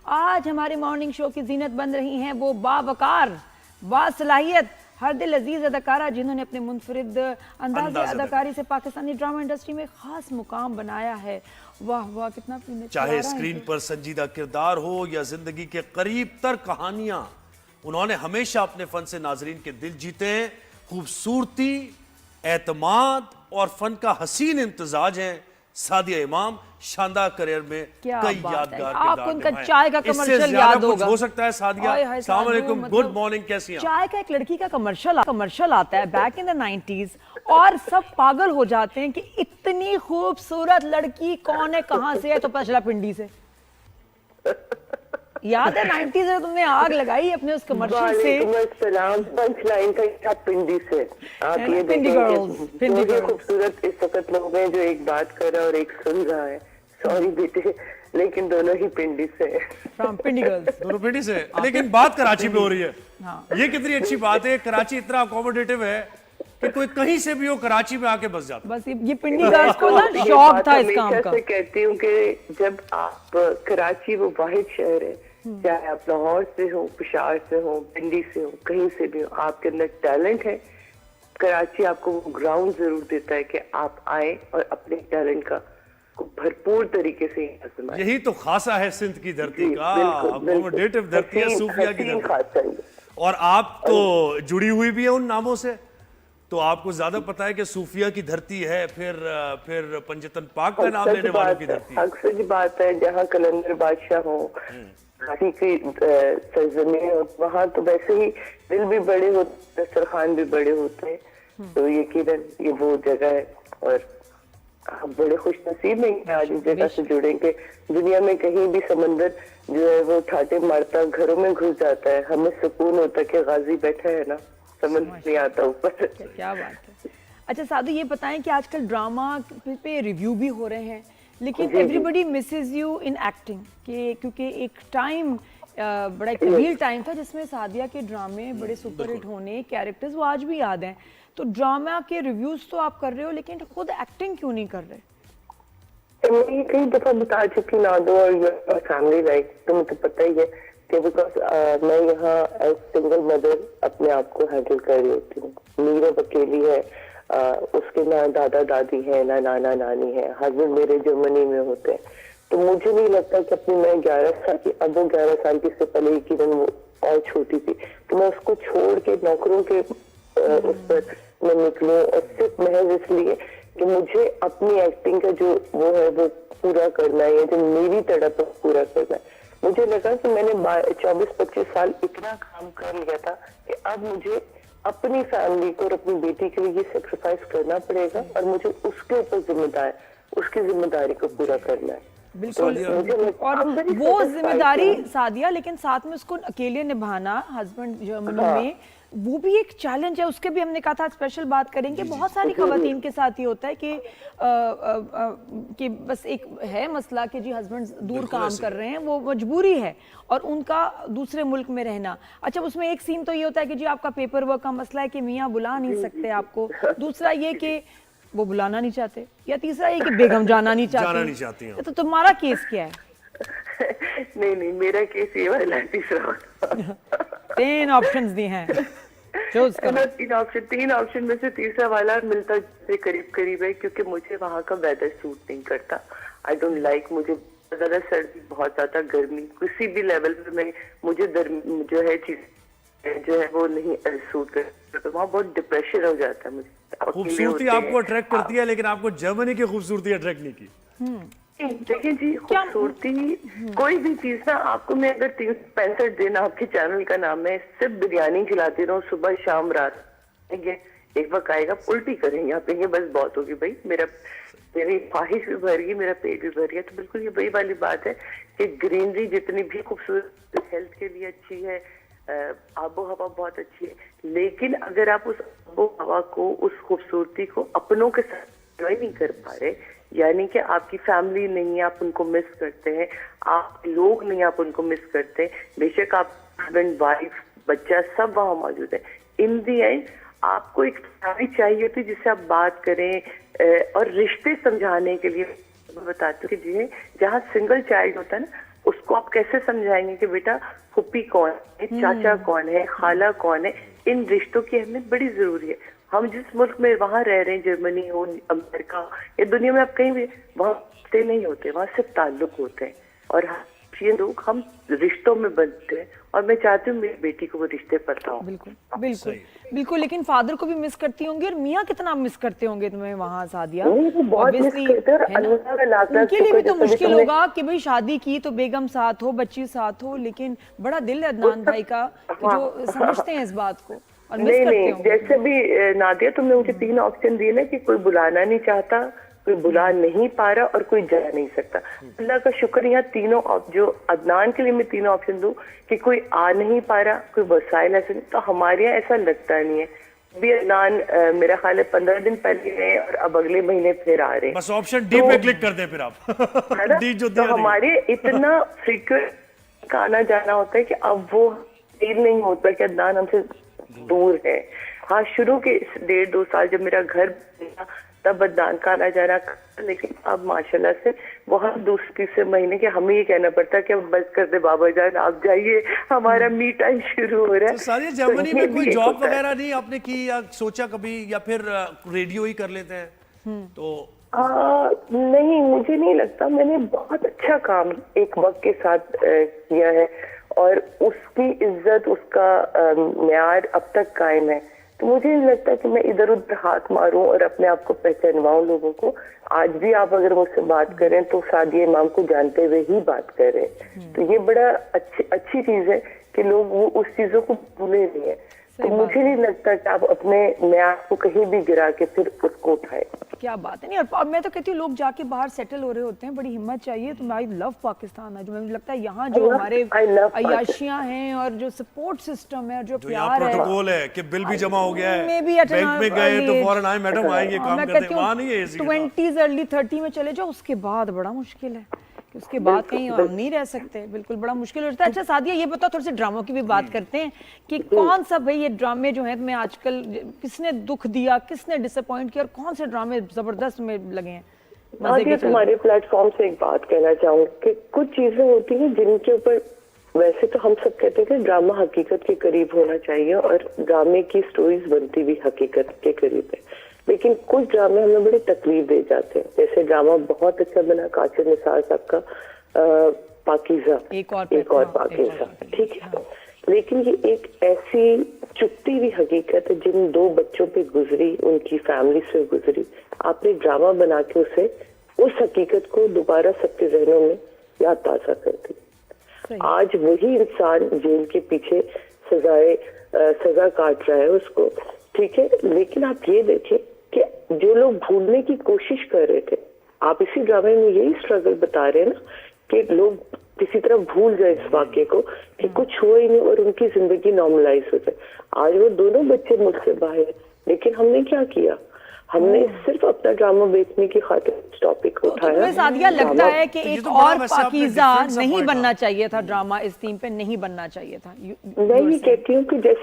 आज हमारे morning show की जीनत बन रही हैं वो बावकार, बासलाहियत, हर दिल अजीज अदाकारा जिन्होंने अपने मुनफरिद अंदाज़ अदाकारी से पाकिस्तानी ड्रामा इंडस्ट्री में खास मुकाम बनाया है। वाह वाह, कितना चाहे स्क्रीन पर संजीदा किरदार हो या जिंदगी के करीब तर कहानियां, उन्होंने हमेशा अपने फन से नाजरीन के दिल जीते हैं। खूबसूरती, एतमाद और फन का हसीन इम्तजाज है सादिया इमाम। शानदार करियर में कई यादगार आपको उनका चाय का कमर्शियल याद होगा। हो सकता है सादिया। अस्सलाम वालेकुम, गुड मॉर्निंग, कैसी हैं? चाय का एक लड़की का कमर्शियल आता है बैक इन द 90s और सब पागल हो जाते हैं कि इतनी खूबसूरत लड़की कौन है, कहां से है, तो पता चला पिंडी से। याद है 90s में तुमने आग लगाई अपने उस कमर्शियल से। सलाम, पंच लाइन का पिंडी से। आप ये पिंडी खूबसूरत इस वक्त लोग हैं जो एक बात कर रहा है और एक सुन रहा है। सॉरी बेटे, लेकिन दोनों ही पिंडी से। पिंडी गर्ल्स दोनों पिंडी से, लेकिन बात कराची में हो रही है। हाँ। ये कितनी अच्छी बात है। कराची इतना अकोमोडेटिव है कि कोई कहीं से भी हो कराची में आके बस जाता। बस ये पिंडी गर्ल्स को ना शौक था इस काम का। मैं कहती हूँ कि जब आप कराची वो वाहिद शहर है, चाहे आप लाहौर से हो, पिशावर से हो, पिंडी से हो, कहीं से भी हो, आपके अंदर टैलेंट है, कराची आपको वो ग्राउंड जरूर देता है कि आप आए और अपने टैलेंट का भरपूर तरीके से आजमाएं। यही तो खासा है सिंध की धरती का, अकोमोडेटिव धरती है, सूफिया की धरती। और आप तो जुड़ी हुई भी है उन नामों से, तो आपको ज्यादा पता है कि सूफिया की धरती है, फिर पंजतन पाक का नाम लेने वालों की धरती है। अक्सर बात है, जहाँ कलंदर बादशाह हो, काशी की सरजमीन हो, वहाँ तो वैसे ही दिल भी बड़े होते, दस्तरखान भी बड़े होते हैं। तो यकीनन ये वो जगह है और आप बड़े खुश नसीब हैं आज इस जगह से जुड़ेंगे। दुनिया में कहीं भी समंदर जो है वो ठाटे मारता घरों में घुस जाता है, हमें सुकून होता है कि गाजी बैठा है ना, समझ नहीं आता ऊपर। क्या बात है। अच्छा साधु, ये बताएं कि आजकल ड्रामा पे रिव्यू भी हो रहे हैं, लेकिन everybody Mrs you in acting, क्योंकि एक टाइम बड़ा एक रियल टाइम था जिसमें सादिया के ड्रामे बड़े सुपरहिट होने, कैरेक्टर्स वो आज भी याद हैं। तो ड्रामा के रिव्यूज तो आप कर रहे हो, लेकिन खुद एक्टिंग क्यों नहीं कर रहे? मैं कई दफा बता चुकी ना दो और फैमिली लाइफ तो मुझे पता ही है कि बिकॉज मैं यहाँ एज सिंगल मदर अपने आप को हैंडल कर रही होती हूँ। मीरा अकेली है, उसके ना दादा दादी है, ना नाना नानी है, हस्बैंड मेरे जर्मनी में होते हैं। तो मुझे नहीं लगता कि अपनी मैं 11 साल की, अब वो 11 साल की, इससे पहले की वो और छोटी थी, तो मैं उसको छोड़ के नौकरों के उस पर मैं निकलूं, और सिर्फ महज इसलिए कि मुझे अपनी एक्टिंग का जो वो है वो पूरा करना है, या जो मेरी तड़प है पूरा करना है। मुझे लगा कि मैंने 24-25 साल इतना काम कर लिया था कि अब मुझे अपनी फैमिली को और अपनी बेटी के लिए ये सेक्रीफाइस करना पड़ेगा और मुझे उसके ऊपर उसकी जिम्मेदारी को पूरा करना है। बिल्कुल। और वो जिम्मेदारी सादिया, लेकिन साथ में उसको अकेले निभाना, हस्बैंड जर्मनी में, वो भी एक चैलेंज है। उसके भी हमने कहा था स्पेशल बात करेंगे। बहुत सारी खवातीन के साथ ये होता है कि बस एक है मसला कि जी हस्बैंड दूर काम कर रहे हैं, वो मजबूरी है और उनका दूसरे मुल्क में रहना। अच्छा, उसमें एक सीन तो ये होता है कि जी आपका पेपर वर्क का मसला है कि मियाँ बुला नहीं सकते आपको, दूसरा ये कि वो बुलाना नहीं चाहते, या तीसरा ये कि बेगम जाना नहीं चाहती। तो तुम्हारा केस क्या है? नहीं, मेरा केस ये वाला है, तीसरा। 3 ऑप्शंस दिए हैं, चूज करो। 3 ऑप्शन में से तीसरा वाला मिलता से करीब है, क्योंकि मुझे वहाँ का वेदर सूट नहीं करता। आई डोंट लाइक, मुझे ज्यादा सर्दी, बहुत ज्यादा गर्मी, किसी भी लेवल पे मुझे जो है चीज जो है वो नहीं सूट करता। तो वहाँ बहुत डिप्रेशन हो जाता है मुझे। खूबसूरती आपको अट्रैक्ट करती है, लेकिन आपको जर्मनी की खूबसूरती अट्रैक्ट नहीं की। देखिए जी, खूबसूरती कोई भी चीज ना, आपको मैं अगर 365 दिन, आपके चैनल का नाम है, सिर्फ बिरयानी खिलाती रहूं सुबह शाम रात, एक वक्त आएगा उल्टी करेंगे, आप कहेंगे बस बहुत होगी भाई, मेरी ख्वाहिश भी भर गई, मेरा पेट भी भर गया। तो बिल्कुल ये वही वाली बात है कि ग्रीनरी जितनी भी खूबसूरत, हेल्थ के लिए अच्छी है, आबो हवा बहुत अच्छी है, लेकिन अगर आप उस आबो हवा को, उस खूबसूरती को अपनों के साथ एंजॉय नहीं कर पा रहे, यानी कि आपकी फैमिली नहीं है, आप उनको मिस करते हैं, आप लोग नहीं, आप उनको मिस करते हैं, बेशक आप हस्बैंड, वाइफ, बच्चा सब वहाँ मौजूद है, इन दी एंड आपको एक फैमिली चाहिए होती है जिससे आप बात करें और रिश्ते समझाने के लिए। मैं बताती हूँ कि जहाँ सिंगल चाइल्ड होता है ना, उसको आप कैसे समझाएंगे कि बेटा फुप्पी कौन है, चाचा कौन है, खाला कौन है। इन रिश्तों की अहमियत बड़ी जरूरी है। हम जिस मुल्क में वहाँ रह रहे हैं, जर्मनी हो, अमेरिका या दुनिया में आप कहीं भी, वहाँ रिश्ते नहीं होते, वहाँ सिर्फ ताल्लुक होते हैं। और ये लोग हम रिश्तों में बनते हैं, और मैं चाहती हूँ मेरी बेटी को वो रिश्ते पता हो। बिल्कुल बिल्कुल बिल्कुल। लेकिन फादर को भी मिस करती होंगी, और मियाँ कितना मिस करते होंगे तुम्हें वहाँ सादिया? नहीं, वो बहुत मिस Obviously, करते हैं, और है ना? अल्लाह का लाख लाख उनके लिए भी शुक्र तो जैसे मुश्किल तुमने- होगा कि भाई शादी की तो बेगम साथ हो, बच्ची साथ हो, लेकिन बड़ा दिल है अदनान भाई का कि जो समझते हैं इस बात को और मिस नहीं करते नहीं, होंगे। जैसे भी नादिया तुमने मुझे 3 ऑप्शन दिए ना, कि कोई बुलाना नहीं चाहता, कोई बुला नहीं पा रहा, और कोई जा नहीं सकता। अल्लाह का शुक्र, यहाँ तीनों जो अदनान के लिए मैं 3 ऑप्शन दूं कि कोई आ नहीं पा रहा, कोई वसाइल ऐसे नहीं, तो हमारे यहाँ ऐसा लगता नहीं है। भी अदनान मेरा ख्याल है 15 दिन पहले गए, और अब अगले महीने फिर आ रहे हैं। बस ऑप्शन डी पे क्लिक कर दें फिर आप है ना? डी जो तो दिया हमारे इतना फ्रीक्वेंट का आना जाना होता है कि अब वो फील नहीं होता कि अदनान हमसे दूर है। हाँ, शुरू के 1.5-2 साल जब मेरा घर बना, तब अदनान का आना जाना, लेकिन अब माशाल्लाह से वो हर दूसरे तीसरे महीने के हमें ये कहना पड़ता है कि अब बस कर दे बाबा जान, आप जाइए, हमारा मी टाइम शुरू हो रहा है। तो सारी जर्मनी ये में भी कोई एक जॉब होता है। वगैरह नहीं आपने की, या सोचा कभी, या फिर रेडियो ही कर लेते हैं? तो नहीं, मुझे नहीं लगता। मैंने बहुत अच्छा काम एक वक्त के साथ किया है, और उसकी इज्जत, उसका म्यार अब तक कायम है। तो मुझे नहीं लगता कि मैं इधर उधर हाथ मारूं और अपने आप को पहचानवाऊं लोगों को। आज भी आप अगर मुझसे बात करें तो सादिया इमाम को जानते हुए ही बात करें। तो ये बड़ा अच्छी चीज है कि लोग वो उस चीजों को भूले नहीं है। तो मुझे नहीं लगता कि आप अपने म्यार को कहीं भी गिरा के फिर उसको उठाए। क्या बात है। नहीं, और मैं तो कहती हूँ लोग जाके बाहर सेटल हो रहे होते हैं, बड़ी हिम्मत चाहिए। तो आई लव पाकिस्तान है, जो मुझे लगता है यहाँ जो हमारे अयाशियाँ हैं और जो सपोर्ट सिस्टम है और जो यहाँ प्यार है, प्रोटोकॉल है कि बिल भी जमा हो गया है, मे बी बैंक में गए तो फौरन आए, मैडम आएंगे काम करते हैं, वहाँ नहीं है ऐसी 20s अर्ली 30 में चले जाओ, उसके बाद बड़ा मुश्किल है। उसके बाद कहीं हम नहीं रह सकते, बिल्कुल बड़ा मुश्किल हो जाता है। अच्छा सादिया, ये बताओ, थोड़े से ड्रामों की भी बात करते हैं कि कौन सा भाई ये ड्रामे जो हैं तुम्हें आजकल किसने दुख दिया, किसने डिसअपॉइंट किया, और कौन से ड्रामे जबरदस्त में लगे हैं? आगे तुम्हारे प्लेटफॉर्म से एक बात कहना चाहूंगी कि कुछ चीजें होती हैं जिनके ऊपर, वैसे तो हम सब कहते हैं कि ड्रामा हकीकत के करीब होना चाहिए, और ड्रामे की स्टोरीज बनती भी हकीकत के करीब है, लेकिन कुछ ड्रामे हमें बड़ी तकलीफ दे जाते हैं। जैसे ड्रामा बहुत अच्छा बना काशिफ निसार साहब का पाकीज़ा, एक और पाकीज़ा, ठीक है, लेकिन ये एक ऐसी चुपती हुई हकीकत है जिन 2 बच्चों पे गुजरी, उनकी फैमिली से गुजरी। आपने ड्रामा बना के उसे, उस हकीकत को दोबारा सबके जहनों में याद ताजा कर दी। आज वही इंसान जेल के पीछे सजा काट रहा है उसको, ठीक है, लेकिन आप ये देखें कि जो लोग भूलने की कोशिश कर रहे थे, आप इसी ड्रामे में यही स्ट्रगल बता रहे हैं ना, कि लोग किसी तरह भूल जाए इस वाक्य को कि कुछ हुआ ही नहीं और उनकी जिंदगी नॉर्मलाइज हो जाए। आज वो दोनों बच्चे मुझसे बाहर, लेकिन हमने क्या किया, हमने सिर्फ अपना ड्रामा बेचने की खातिर इस टॉपिक को उठाया। तुम्हें सादिया लगता है कि तो ये एक तो बड़ा और वैसे आपने पाकीज़ा different सा नहीं point बनना चाहिए था, ड्रामा इस थीम पे नहीं बनना चाहिए था? मैं ये कहती हूँ कि जैसे